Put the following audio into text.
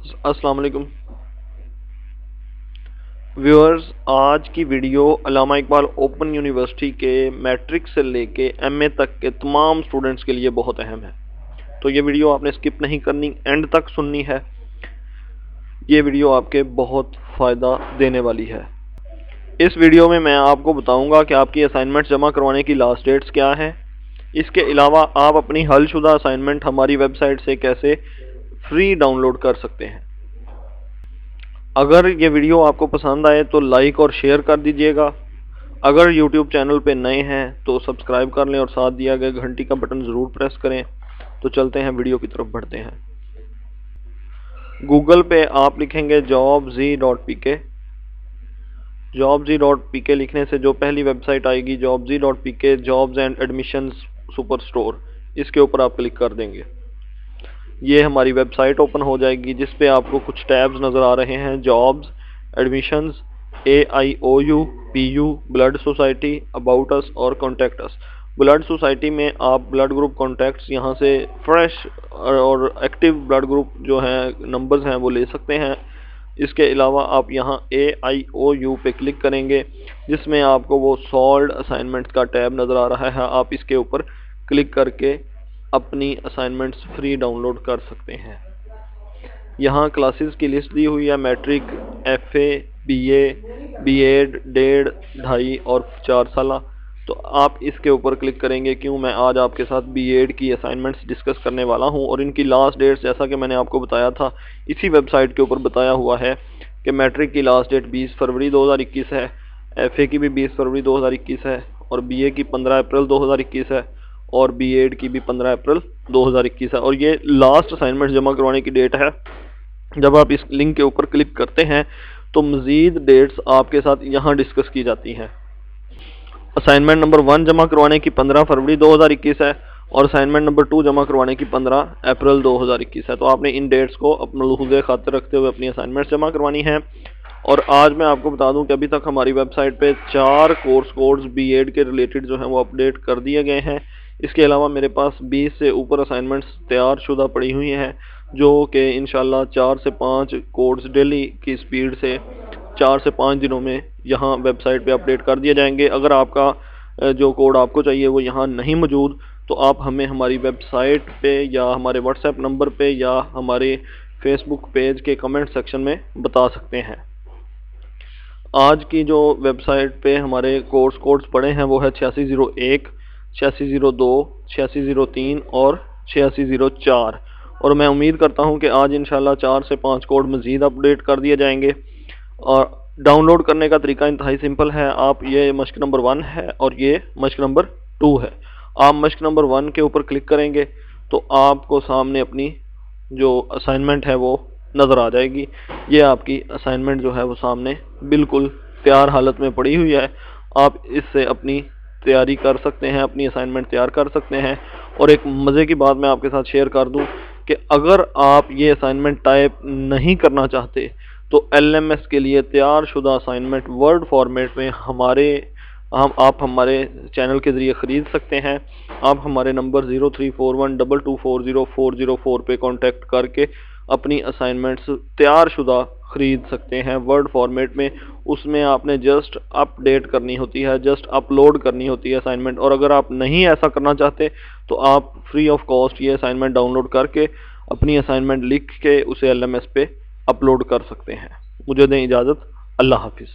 السلام علیکم ویورز، آج کی ویڈیو علامہ اقبال اوپن یونیورسٹی کے میٹرک سے لے کے ایم اے تک کے تمام سٹوڈنٹس کے لیے بہت اہم ہے، تو یہ ویڈیو آپ نے سکپ نہیں کرنی، اینڈ تک سننی ہے۔ یہ ویڈیو آپ کے بہت فائدہ دینے والی ہے۔ اس ویڈیو میں میں آپ کو بتاؤں گا کہ آپ کی اسائنمنٹ جمع کروانے کی لاسٹ ڈیٹس کیا ہے۔ اس کے علاوہ آپ اپنی حل شدہ اسائنمنٹ ہماری ویب سائٹ سے کیسے فری ڈاؤن لوڈ کر سکتے ہیں۔ اگر یہ ویڈیو آپ کو پسند آئے تو لائک اور شیئر کر دیجئے گا۔ اگر یوٹیوب چینل پہ نئے ہیں تو سبسکرائب کر لیں اور ساتھ دیا گیا گھنٹی کا بٹن ضرور پریس کریں۔ تو چلتے ہیں، ویڈیو کی طرف بڑھتے ہیں۔ گوگل پہ آپ لکھیں گے jobz.pk۔ jobz.pk لکھنے سے جو پہلی ویب سائٹ آئے گی jobz.pk jobs and admissions super store, اس کے اوپر آپ کلک کر دیں گے۔ یہ ہماری ویب سائٹ اوپن ہو جائے گی جس پہ آپ کو کچھ ٹیبز نظر آ رہے ہیں: jobs, admissions, AIOU، PU، blood society, about us اور کانٹیکٹ اس۔ بلڈ سوسائٹی میں آپ بلڈ گروپ کانٹیکٹس یہاں سے فریش اور ایکٹیو بلڈ گروپ جو ہیں نمبرز ہیں وہ لے سکتے ہیں۔ اس کے علاوہ آپ یہاں AIOU پہ کلک کریں گے جس میں آپ کو وہ سالوڈ اسائنمنٹ کا ٹیب نظر آ رہا ہے۔ آپ اس کے اوپر کلک کر کے اپنی اسائنمنٹس فری ڈاؤن لوڈ کر سکتے ہیں۔ یہاں کلاسز کی لسٹ دی ہوئی ہے: میٹرک، FA، BA، B.Ed، 1.5، 2.5 اور 4 سالہ۔ تو آپ اس کے اوپر کلک کریں گے کیوں میں آج آپ کے ساتھ B.Ed کی اسائنمنٹس ڈسکس کرنے والا ہوں، اور ان کی لاسٹ ڈیٹ جیسا کہ میں نے آپ کو بتایا تھا اسی ویب سائٹ کے اوپر بتایا ہوا ہے کہ میٹرک کی لاسٹ ڈیٹ 20 فروری 2021 ہے، FA کی بھی 20 فروری 2021 ہے، اور BA کی 15 اپریل 2021 ہے، اور B.Ed کی بھی 15 اپریل 2021 ہے، اور یہ لاسٹ اسائنمنٹ جمع کروانے کی ڈیٹ ہے۔ جب آپ اس لنک کے اوپر کلک کرتے ہیں تو مزید ڈیٹس آپ کے ساتھ یہاں ڈسکس کی جاتی ہیں۔ اسائنمنٹ نمبر 1 جمع کروانے کی 15 فروری 2021 ہے، اور اسائنمنٹ نمبر 2 جمع کروانے کی 15 اپریل 2021 ہے۔ تو آپ نے ان ڈیٹس کو ملحوظ خاطر رکھتے ہوئے اپنی اسائنمنٹ جمع کروانی ہے۔ اور آج میں آپ کو بتا دوں کہ ابھی تک ہماری ویب سائٹ پہ 4 کورس کوڈز B.Ed کے ریلیٹڈ جو ہیں وہ اپڈیٹ کر دیے گئے ہیں۔ اس کے علاوہ میرے پاس 20 سے اوپر اسائنمنٹس تیار شدہ پڑی ہوئی ہیں جو کہ انشاءاللہ 4 سے 5 کوڈز ڈیلی کی سپیڈ سے 4 سے 5 دنوں میں یہاں ویب سائٹ پہ اپڈیٹ کر دیے جائیں گے۔ اگر آپ کا جو کوڈ آپ کو چاہیے وہ یہاں نہیں موجود تو آپ ہمیں ہماری ویب سائٹ پہ یا ہمارے واٹس ایپ نمبر پہ یا ہمارے فیس بک پیج کے کمنٹ سیکشن میں بتا سکتے ہیں۔ آج کی جو ویب سائٹ پہ ہمارے کورس کوڈز پڑے ہیں وہ ہے 8601، 8602، 8603 اور 8604، اور میں امید کرتا ہوں کہ آج انشاءاللہ 4 سے 5 کوڈ مزید اپڈیٹ کر دیے جائیں گے۔ اور ڈاؤن لوڈ کرنے کا طریقہ انتہائی سمپل ہے۔ آپ یہ مشق نمبر 1 ہے اور یہ مشق نمبر 2 ہے۔ آپ مشق نمبر 1 کے اوپر کلک کریں گے تو آپ کو سامنے اپنی جو اسائنمنٹ ہے وہ نظر آ جائے گی۔ یہ آپ کی اسائنمنٹ جو ہے وہ سامنے بالکل تیار حالت میں پڑی ہوئی ہے۔ آپ اس سے اپنی تیاری کر سکتے ہیں، اپنی اسائنمنٹ تیار کر سکتے ہیں۔ اور ایک مزے کی بات میں آپ کے ساتھ شیئر کر دوں کہ اگر آپ یہ اسائنمنٹ ٹائپ نہیں کرنا چاہتے تو LMS کے لیے تیار شدہ اسائنمنٹ ورڈ فارمیٹ میں آپ ہمارے چینل کے ذریعے خرید سکتے ہیں۔ آپ ہمارے نمبر 0341224040 پہ کانٹیکٹ کر کے اپنی اسائنمنٹس تیار شدہ خرید سکتے ہیں ورڈ فارمیٹ میں۔ اس میں آپ نے جسٹ اپ ڈیٹ کرنی ہوتی ہے، جسٹ اپلوڈ کرنی ہوتی ہے اسائنمنٹ، اور اگر آپ نہیں ایسا کرنا چاہتے تو آپ فری آف کاسٹ یہ اسائنمنٹ ڈاؤن لوڈ کر کے اپنی اسائنمنٹ لکھ کے اسے LMS پہ اپلوڈ کر سکتے ہیں۔ مجھے دیں اجازت، اللہ حافظ۔